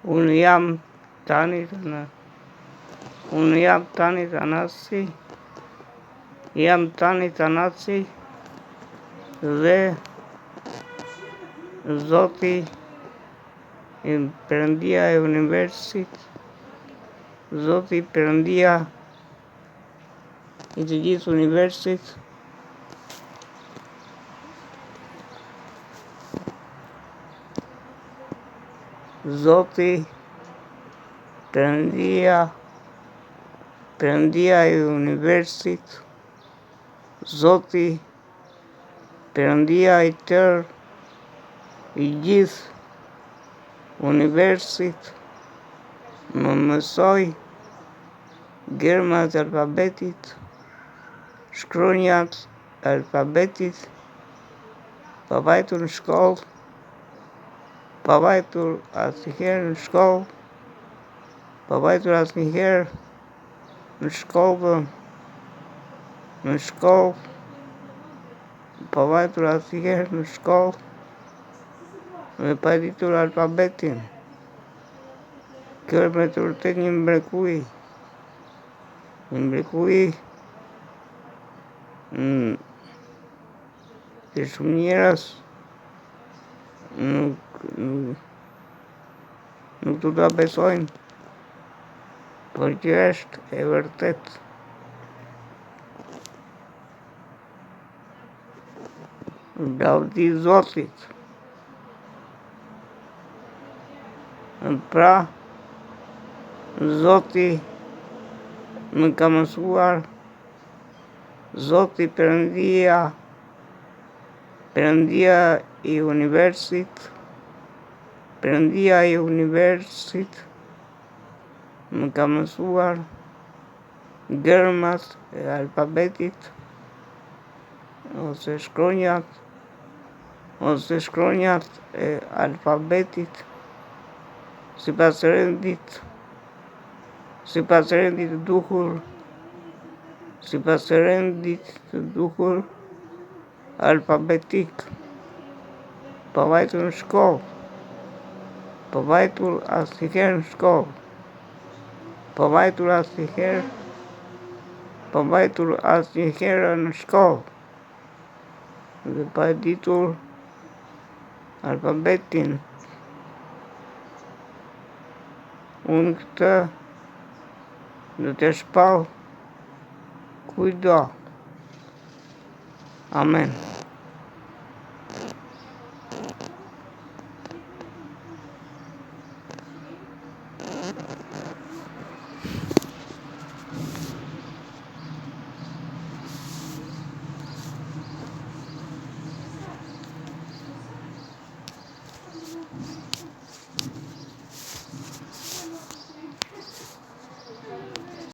Unë jam tani Tanasi, dhe Zoti i Perëndia e universit, Zoti Perëndia i të gjithë universit, Zoti Perëndia i universit, Zoti Perëndia i tërë i gjithë universit, më mësoj gërmat e alfabetit, shkronjat e alfabetit, pa vajtur në shkollë, pa vajtur asnjëherë në shkollë, pa vajtur asnjëherë në shkollë, pa vajtur asnjëherë në shkollë, dhe pa ditur alfabetin. Kjo është me të vërtetë një mrekulli. Që shumë njerëz nuk do ta besojnë, por që është e vërtetë. Lavdi Zotit. Pra, Zoti më ka mësuar, Zoti Perëndia i universit, më ka mësuar gërmat e alfabetit, ose shkronjat e alfabetit, sipas rendit të duhur alfabetik, pa vajtur në shkollë, pa vajtur asnjëherë në shkollë, pa vajtur asnjëherë në shkollë, dhe pa ditur alfabetin. Unë këtë do të shpall kujdo. Amen.